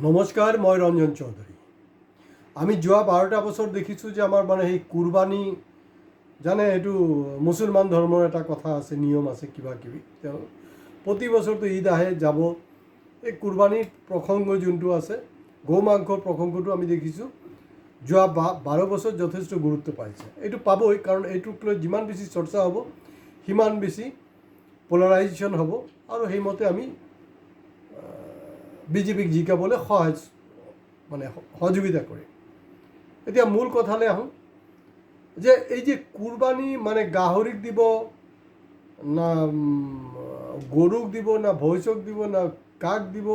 নমস্কাৰ, মই ৰঞ্জন চৌধুৰী। আমি যোৱা 12টা বছৰ দেখিছোঁ যে আমাৰ মানে সেই কুৰবানী জানে, এইটো মুছলমান ধৰ্মৰ এটা কথা আছে, নিয়ম আছে, কিবা কিবি। তেওঁ প্ৰতি বছৰটো ঈদ আহে যাব, এই কুৰবানীৰ প্ৰসংগ যোনটো আছে, গৌ মাংসৰ প্ৰসংগটো আমি দেখিছোঁ যোৱা 12 বছৰ যথেষ্ট গুৰুত্ব পাইছে। এইটো পাবই, কাৰণ এইটোক লৈ যিমান বেছি চৰ্চা হ'ব সিমান বেছি পলাৰাইজেশ্যন হ'ব, আৰু সেইমতে আমি বিজেপিক জিকাবলৈ সহযোগিতা কৰে। এতিয়া মূল কথালৈ আহোঁ যে এই যে কুৰবানী মানে গাহৰিক দিব না গৰুক দিব না ভৈঁসক দিব না কাক দিব,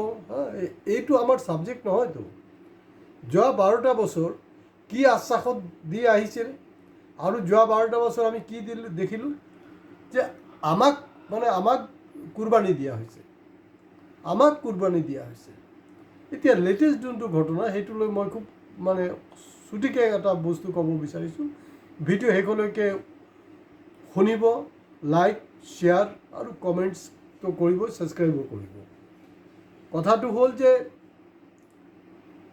এইটো আমাৰ ছাবজেক্ট নহয়তো। যোৱা 12টা বছৰ কি আশ্বাসত দি আহিছিল, আৰু যোৱা 12টা বছৰ আমি কি দেখিলোঁ যে আমাক কুৰবানী দিয়া হৈছে, এতিয়া লেটেষ্ট যোনটো ঘটনা সেইটো লৈ মই খুব চুটিকৈ এটা বস্তু ক'ব বিচাৰিছোঁ। ভিডিঅ' শেষলৈকে শুনিব, লাইক, শ্বেয়াৰ আৰু কমেণ্টছটো কৰিব, ছাবস্ক্ৰাইবো কৰিব। কথাটো হ'ল যে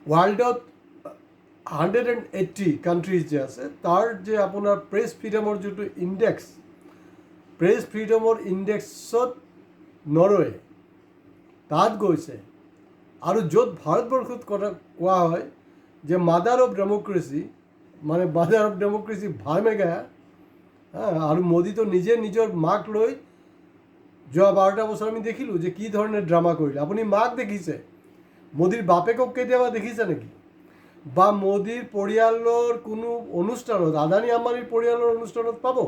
ৱৰ্ল্ডত 180 কাণ্ট্ৰিজ যে আছে, তাৰ যে আপোনাৰ প্ৰেছ ফ্ৰীডমৰ যিটো ইণ্ডেক্স, প্ৰেছ ফ্ৰীডমৰ ইণ্ডেক্সত নৰৱে তাত গৈছে। আৰু য'ত ভাৰতবৰ্ষত কোৱা হয় যে মাদাৰ অফ ডেমক্ৰেচি, ভাৰমেগায়া, আৰু মোদীতো নিজে নিজৰ মাক লৈ যোৱা 12টা বছৰ আমি দেখিলোঁ যে কি ধৰণে ড্ৰামা কৰিলে। আপুনি মাক দেখিছে, মোদীৰ বাপেকক কেতিয়াবা দেখিছে নেকি? বা মোদীৰ পৰিয়ালৰ কোনো অনুষ্ঠানত, আদানী আম্বানীৰ পৰিয়ালৰ অনুষ্ঠানত পাব,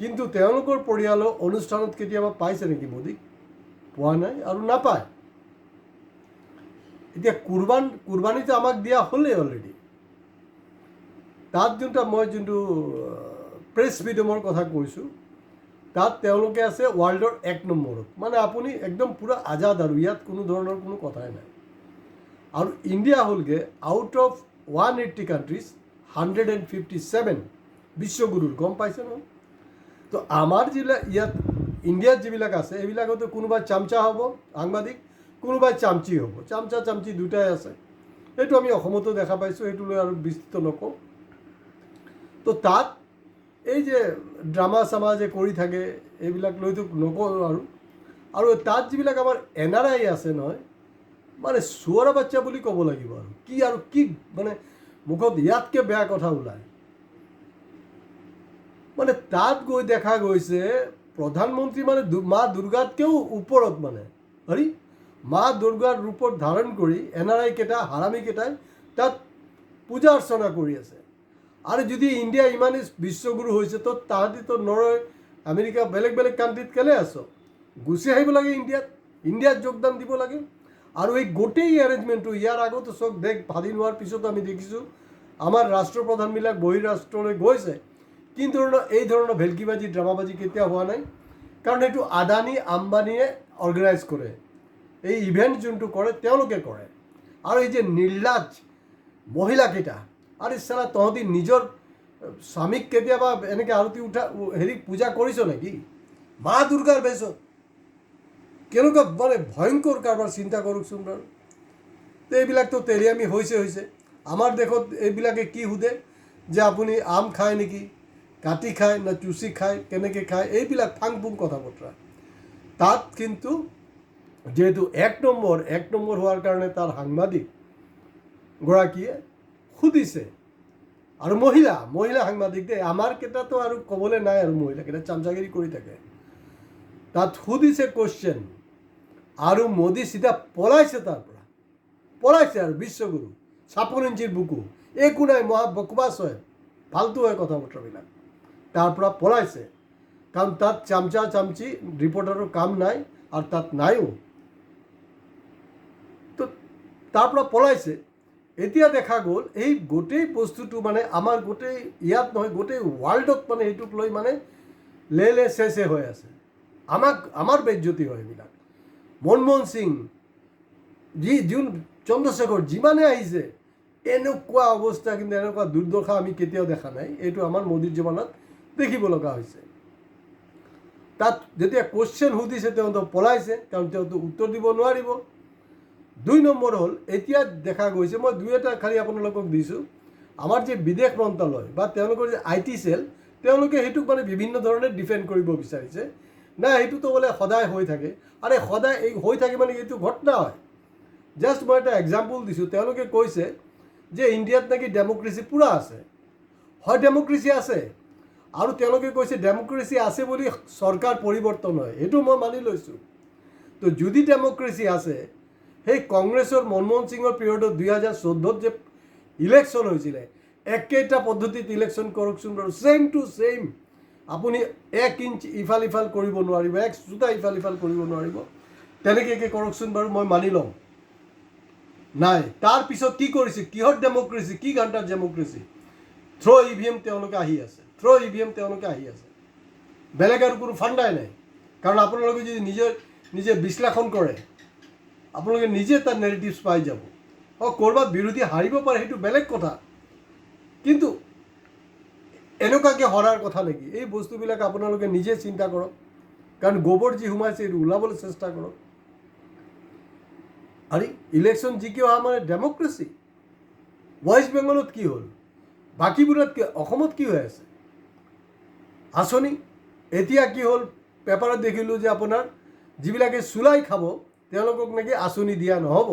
কিন্তু তেওঁলোকৰ পৰিয়ালৰ অনুষ্ঠানত কেতিয়াবা পাইছে নেকি মোদীক? পোৱা নাই আৰু নাপায়। এতিয়া কুৰবানীটো আমাক দিয়া হ'লেই অলৰেডি। তাত যোনটো প্ৰেছ ফ্ৰীডমৰ কথা কৈছোঁ, তাত তেওঁলোকে আছে ৱৰ্ল্ডৰ 1 নম্বৰত। আপুনি একদম পূৰা আজাদ, আৰু ইয়াত কোনো ধৰণৰ কোনো কথাই নাই। আৰু ইণ্ডিয়া হ'লগৈ আউট অফ 180 কাণ্ট্ৰিজ 157 বিশ্বগুৰুৰ, গম পাইছে নহয়? তো আমাৰ যিবিলাক ইয়াত ইণ্ডিয়াত যিবিলাক আছে, এইবিলাকতো কোনোবাই চামচা হ'ব সাংবাদিক, কোনোবাই চামচি হ'ব। চামচা চামচি দুটাই আছে, সেইটো আমি অসমতো দেখা পাইছোঁ, সেইটো লৈ আৰু বিস্তৃত নকওঁ। তো তাত এই যে ড্ৰামা চামা যে কৰি থাকে, এইবিলাক লৈতো নকওঁ। আৰু তাত যিবিলাক আমাৰ NRI আছে নহয়, চোৱাৰা বাচ্চা বুলি ক'ব লাগিব। আৰু কি মুখত ইয়াতকৈ বেয়া কথা ওলায়। তাত গৈ দেখা গৈছে প্ৰধানমন্ত্ৰী মা দুৰ্গাতকৈও ওপৰত, মা দুৰ্গাৰ ৰূপত ধাৰণ কৰি NRI কেইটা, হাৰামী কেইটাই তাত পূজা অৰ্চনা কৰি আছে। আৰু যদি ইণ্ডিয়া ইমানেই বিশ্বগুৰু হৈছে, তো তাহাঁতিতো নৰৱে, আমেৰিকা, বেলেগ বেলেগ কাণ্ট্ৰিত কেলে আছ? গুচি আহিব লাগে ইণ্ডিয়াত যোগদান দিব লাগে। আৰু এই গোটেই এৰেঞ্জমেণ্টটো ইয়াৰ আগতো চব দেশ স্বাধীন হোৱাৰ পিছতো আমি দেখিছোঁ আমাৰ ৰাষ্ট্ৰপ্ৰধানবিলাক বহিৰাষ্ট্ৰলৈ গৈছে, কিন্তু এই ধৰণৰ ভেলকিবাজি, ড্ৰামাবাজি কেতিয়াও হোৱা নাই। কাৰণ এইটো আদানী আম্বানীয়ে অৰ্গেনাইজ কৰে, এই ইভেণ্ট যোনটো কৰে তেওঁলোকে কৰে। আৰু এই যে নিৰ্লাজ মহিলাকেইটা, তহঁতি নিজৰ স্বামীক কেতিয়াবা এনেকৈ আৰতি পূজা কৰিছ নেকি? মা দুৰ্গাৰ বেচত কেনেকুৱা ভয়ংকৰ কাৰবাৰ, চিন্তা কৰকচোন বাৰু। তো এইবিলাকতো তেৰিয়ামি হৈছে। আমাৰ দেশত এইবিলাকে কি সোধে যে আপুনি আম খায় নেকি, কাটি খায় না চুচি খায়, কেনেকৈ খায়, এইবিলাক ফাং ফুং কথা বতৰা। তাত কিন্তু যেহেতু 1 নম্বৰ হোৱাৰ কাৰণে তাৰ সাংবাদিকগৰাকীয়ে সুধিছে, আৰু মহিলা সাংবাদিক দেই, আমাৰ কেইটাতো আৰু ক'বলৈ নাই, আৰু মহিলাকেইটা চামচাগিৰি কৰি থাকে। তাত সুধিছে কুৱেশ্যন, আৰু মোদী চিধা পলাইছে, তাৰ পৰা পলাইছে। আৰু বিশ্বগুৰু 56 ইঞ্চিৰ বুকু, একো নাই, বকবাছ হয়, ফাল্টু হয় কথা বতৰাবিলাক, তাৰ পৰা পলাইছে। কাৰণ তাত চামচা চামচি ৰিপৰ্টাৰৰ কাম নাই, আৰু তাত নাইও, তো তাৰ পৰা পলাইছে। এতিয়া দেখা গ'ল এই গোটেই বস্তুটো আমাৰ গোটেই ইয়াত নহয়, গোটেই ৱৰ্ল্ডত এইটোক লৈ লে চেচে হৈ আছে। আমাৰ বেজ্জতি হয় এইবিলাক। মনমোহন সিং, চন্দ্ৰশেখৰ, যিমানে আহিছে, এনেকুৱা অৱস্থা, কিন্তু এনেকুৱা দুৰ্দশা আমি কেতিয়াও দেখা নাই। এইটো আমাৰ মোদীৰ জীৱনত দেখিব লগা হৈছে। তাত যেতিয়া কুৱেশ্যন সুধিছে, তেওঁতো পলাইছে, কাৰণ তেওঁতো উত্তৰ দিব নোৱাৰিব। 2 নম্বৰ হ'ল এতিয়া দেখা গৈছে, মই দুই এটা খালি আপোনালোকক দিছোঁ, আমাৰ যে বিদেশ মন্ত্ৰালয় বা তেওঁলোকৰ যে IT সেল, তেওঁলোকে সেইটোক মানে বিভিন্ন ধৰণে ডিফেণ্ড কৰিব বিচাৰিছে। না সেইটোতো বোলে সদায় হৈ থাকে, আৰে সদায় এই হৈ থাকে মানে এইটো ঘটনা হয়। জাষ্ট মই এটা এক্সাম্পল দিছোঁ, তেওঁলোকে কৈছে যে ইণ্ডিয়াত নাকি ডেমক্ৰেচি পূৰা আছে, হয় ডেমক্ৰেচি আছে, আৰু তেওঁলোকে কৈছে ডেমক্ৰেচি আছে বুলি চৰকাৰ পৰিৱৰ্তন হয়, সেইটো মই মানি লৈছোঁ। তো যদি ডেমক্ৰেচি আছে, সেই কংগ্ৰেছৰ মনমোহন সিঙৰ পিৰিয়ডত 2014 যে ইলেকশ্যন হৈছিলে, একেটা পদ্ধতিত ইলেকশ্যন কৰকচোন বাৰু, ছেইম টু ছেইম। আপুনি 1 ইঞ্চ ইফাল সিফাল কৰিব নোৱাৰিব, 1 জোতা ইফাল সিফাল কৰিব নোৱাৰিব, তেনেকৈ কৰকচোন বাৰু, মই মানি ল'ম। নাই, তাৰপিছত কি কৰিছে, কিহৰ ডেমক্ৰেচি, কি ঘণ্টাৰ ডেমক্ৰেচি? থ্ৰ' EVM তেওঁলোকে আহি আছে, থ্ৰ' EVM তেওঁলোকে আহি আছে, বেলেগ আৰু কোনো ফাণ্ডাই নাই। কাৰণ আপোনালোকে যদি নিজে বিশ্লেষণ কৰে, আপোনালোকে নিজে তাৰ নেৰেটিভছ পাই যাব। ক'ৰবাত বিৰোধী হাৰিব পাৰে, সেইটো বেলেগ কথা, কিন্তু এনেকুৱাকৈ হৰাৰ কথা নেকি? এই বস্তুবিলাক আপোনালোকে নিজে চিন্তা কৰক, কাৰণ গোবৰ যি সোমাইছে এইটো ওলাবলৈ চেষ্টা কৰক। আৰে ইলেকশ্যন জিকি অহা মানে ডেমক্ৰেচি। ৱেষ্ট বেংগলত কি হ'ল, বাকীবোৰত কি, অসমত কি হৈ আছে? আঁচনি এতিয়া কি হ'ল, পেপাৰত দেখিলোঁ যে আপোনাৰ যিবিলাকে চুলাই খাব তেওঁলোকক নাকি আঁচনি দিয়া নহ'ব।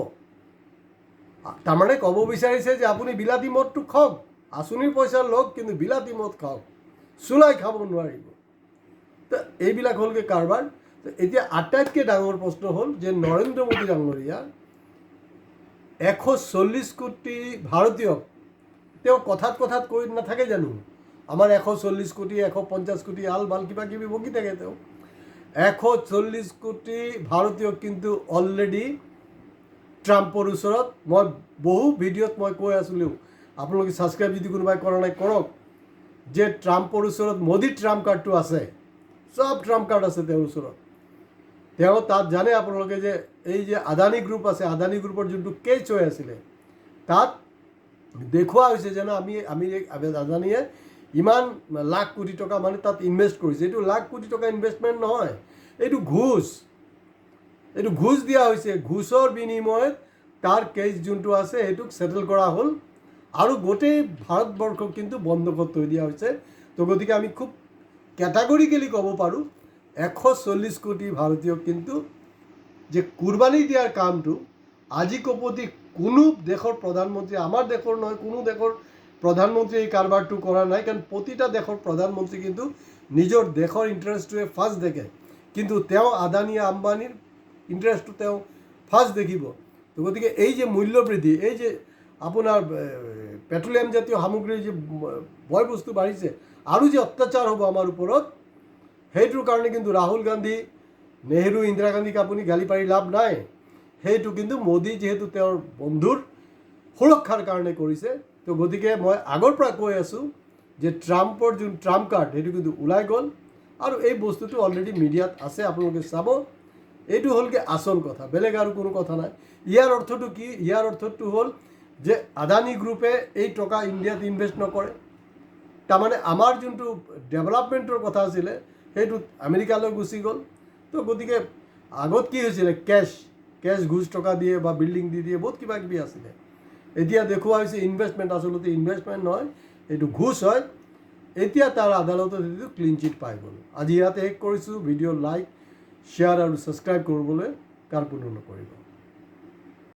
তাৰমানে ক'ব বিচাৰিছে যে আপুনি বিলাতী মদটো খাওক, আঁচনিৰ পইচা লওক, কিন্তু বিলাতী মদ খাওক, চুলাই খাব নোৱাৰিব। তো এইবিলাক হ'লগৈ কাৰবাৰ। এতিয়া আটাইতকৈ ডাঙৰ প্ৰশ্ন হ'ল যে নৰেন্দ্ৰ মোদী ডাঙৰীয়া 140 কোটি ভাৰতীয়ক তেওঁ কথাত কৈ নাথাকে জানো, আমাৰ 140 কোটি 150 কোটি আল বাল কিবা কিবি বকি থাকে তেওঁ। 140 কোটি ভাৰতীয়ক কিন্তু অলৰেডি ট্ৰাম্পৰ ওচৰত, মই বহু ভিডিঅ'ত মই কৈ আছিলোঁ, আপোনালোকে ছাবস্ক্ৰাইব যদি কোনোবাই কৰা নাই কৰক, যে ট্ৰাম্পৰ ওচৰত মোদীৰ ট্ৰাম্প কাৰ্ডটো আছে, চব ট্ৰাম্প কাৰ্ড আছে তেওঁৰ ওচৰত। তেওঁ তাত জানে আপোনালোকে যে এই যে আদানী গ্ৰুপ আছে, আদানী গ্ৰুপৰ যোনটো কেছ হৈ আছিলে, তাত দেখুওৱা হৈছে যেন আমি আদানীয়ে ইমান লাখ কোটি টকা মানে তাত ইনভেষ্ট কৰিছে। এইটো লাখ কোটি টকা ইনভেষ্টমেণ্ট নহয়, এইটো ঘোষ, এইটো ঘোষ দিয়া হৈছে। ঘোষৰ বিনিময়ত তাৰ কেছ যোনটো আছে সেইটোক ছেটেল কৰা হ'ল, আৰু গোটেই ভাৰতবৰ্ষক কিন্তু বন্ধকত থৈ দিয়া হৈছে। তো গতিকে আমি খুব কেটাগৰিকেলি ক'ব পাৰোঁ 140 কোটি ভাৰতীয়ক কিন্তু যে কুৰবানী দিয়াৰ কামটো আজি কপতি কোনো দেশৰ প্ৰধানমন্ত্ৰী, আমাৰ দেশৰ নহয়, কোনো দেশৰ প্ৰধানমন্ত্ৰী এই কাৰবাৰটো কৰা নাই। কাৰণ প্ৰতিটা দেশৰ প্ৰধানমন্ত্ৰী কিন্তু নিজৰ দেশৰ ইণ্টাৰেষ্টটোৱে ফাৰ্ষ্ট দেখে, কিন্তু তেওঁ আদানী আম্বানীৰ ইণ্টাৰেষ্টটো তেওঁ ফাৰ্ষ্ট দেখিব। তো গতিকে এই যে মূল্যবৃদ্ধি, এই যে আপোনাৰ পেট্ৰলিয়াম জাতীয় সামগ্ৰীৰ যে বয় বস্তু বাঢ়িছে, আৰু যে অত্যাচাৰ হ'ব আমাৰ ওপৰত, সেইটোৰ কাৰণে কিন্তু ৰাহুল গান্ধী, নেহেৰু, ইন্দিৰা গান্ধীক আপুনি গালি পাৰি লাভ নাই। সেইটো কিন্তু মোদী যিহেতু তেওঁৰ বন্ধুৰ সুৰক্ষাৰ কাৰণে কৰিছে। তো গতিকে মই আগৰ পৰা কৈ আছোঁ যে ট্ৰাম্পৰ যোন ট্ৰাম্প কাৰ্ড সেইটো কিন্তু ওলাই গ'ল, আৰু এই বস্তুটো অলৰেডি মিডিয়াত আছে, আপোনালোকে চাব। এইটো হ'লগৈ আচল কথা, বেলেগ আৰু কোনো কথা নাই। ইয়াৰ অৰ্থটো কি? ইয়াৰ অৰ্থটো হ'ল যে আদানী গ্ৰুপে এই টকা ইণ্ডিয়াত ইনভেষ্ট নকৰে, তাৰমানে আমাৰ যোনটো ডেভেলপমেণ্টৰ কথা আছিলে সেইটোত আমেৰিকালৈ গুচি গ'ল। তো গতিকে আগত কি হৈছিলে, কেছ ঘোষ টকা দিয়ে বা বিল্ডিং দি দিয়ে, বহুত কিবা কিবি আছিলে। এতিয়া দেখুওৱা হৈছে ইনভেষ্টমেণ্ট, আচলতে ইনভেষ্টমেণ্ট নহয়, এইটো ঘোষ হয়। এতিয়া তাৰ আদালতত এইটো ক্লিন চিট পাই গ'ল। আজি ইয়াতে শেষ কৰিছোঁ। ভিডিঅ' লাইক, শ্বেয়াৰ আৰু ছাবস্ক্ৰাইব কৰিবলৈ কাৰ্পণ্য নকৰিব।